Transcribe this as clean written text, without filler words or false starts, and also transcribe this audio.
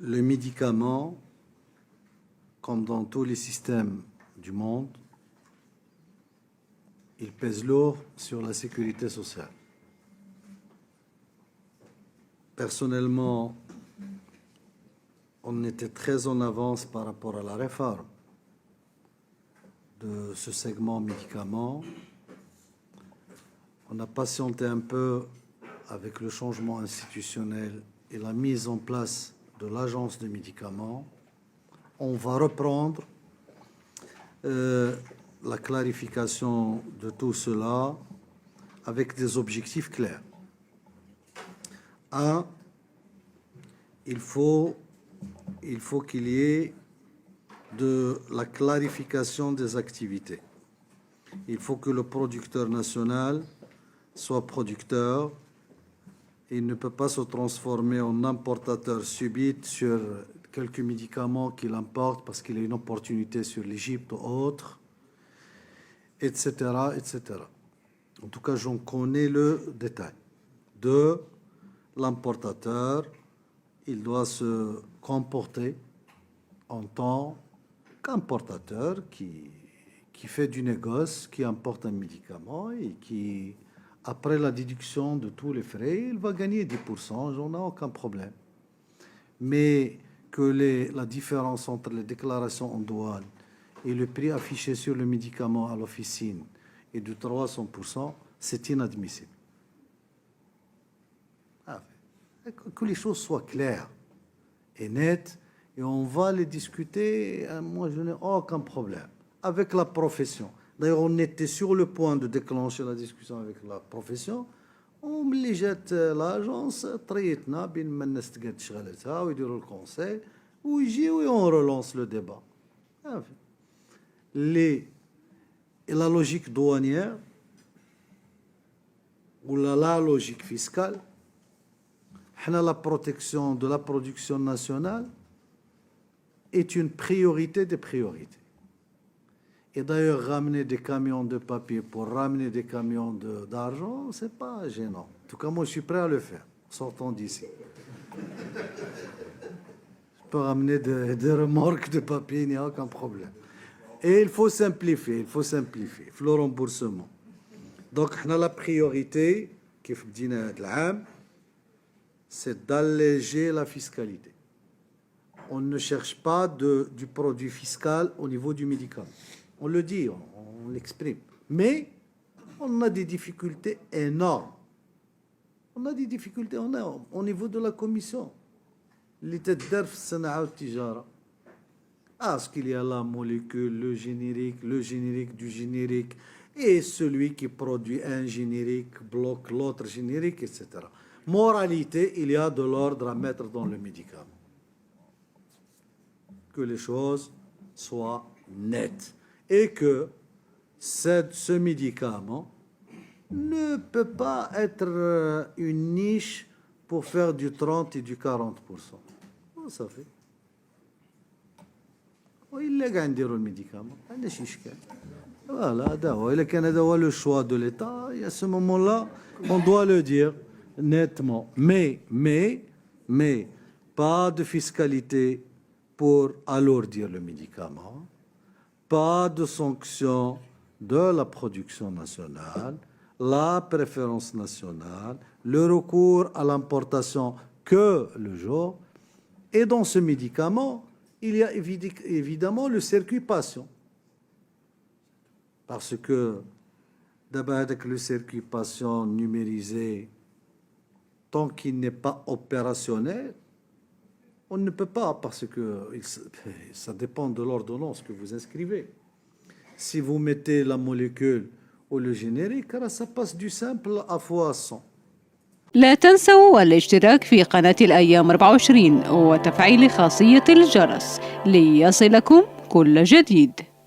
le médicament, comme dans tous les systèmes du monde, il pèse lourd sur la sécurité sociale. Personnellement, on était très en avance par rapport à la réforme de ce segment médicaments. On a patienté un peu avec le changement institutionnel et la mise en place de l'agence de médicaments. On va reprendre la clarification de tout cela avec des objectifs clairs. Un, il faut qu'il y ait de la clarification des activités. Il faut que le producteur national soit producteur. Il ne peut pas se transformer en importateur subite sur quelques médicaments qu'il importe parce qu'il a une opportunité sur l'Égypte ou autre, etc., etc. En tout cas, j'en connais le détail. Deux, l'importateur, il doit se comporter en tant qu'importateur qui fait du négoce, qui importe un médicament et qui, après la déduction de tous les frais, il va gagner 10%, j'en ai aucun problème. Mais que la différence entre les déclarations en douane et le prix affiché sur le médicament à l'officine est de 300%, c'est inadmissible. Que les choses soient claires et nettes, et on va les discuter, moi je n'ai aucun problème, avec la profession. D'ailleurs, on était sur le point de déclencher la discussion avec la profession. On les jette l'agence, traitement, bin الناس تقعد شغلتها ويديروا الكونساي ويجيو et on relance le débat. La logique douanière ou la logique fiscale, la protection de la production nationale est une priorité des priorités. Et d'ailleurs, ramener des camions de papier pour ramener des camions d'argent, ce n'est pas gênant. En tout cas, moi, je suis prêt à le faire, sortant d'ici. Je peux ramener des remorques de papier, il n'y a aucun problème. Et il faut simplifier, il faut le remboursement. Donc, on a la priorité, c'est d'alléger la fiscalité. On ne cherche pas du produit fiscal au niveau du médicament. On le dit, on l'exprime. Mais on a des difficultés énormes. On a des difficultés énormes au niveau de la commission. Est-ce qu'il y a la molécule, le générique du générique, et celui qui produit un générique bloque l'autre générique, etc. Moralité, il y a de l'ordre à mettre dans le médicament. Que les choses soient nettes. Et que ce médicament ne peut pas être une niche pour faire du 30 et du 40%. Ça fait. Il est gagné le médicament. Voilà, c'est le choix de l'État. Et à ce moment-là, on doit le dire nettement. Mais, pas de fiscalité pour alourdir le médicament. Pas de sanction de la production nationale, la préférence nationale, le recours à l'importation que le jour. Et dans ce médicament, il y a évidemment le circuit patient. Parce que d'abord avec le circuit patient numérisé, tant qu'il n'est pas opérationnel, on ne peut pas, parce que ça dépend de l'ordonnance que vous inscrivez. Si vous mettez la molécule ou le générique, ça passe du simple à fois 100. لا تنسوا الاشتراك في قناة الأيام 24 وتفعيل خاصية الجرس ليصلكم كل جديد.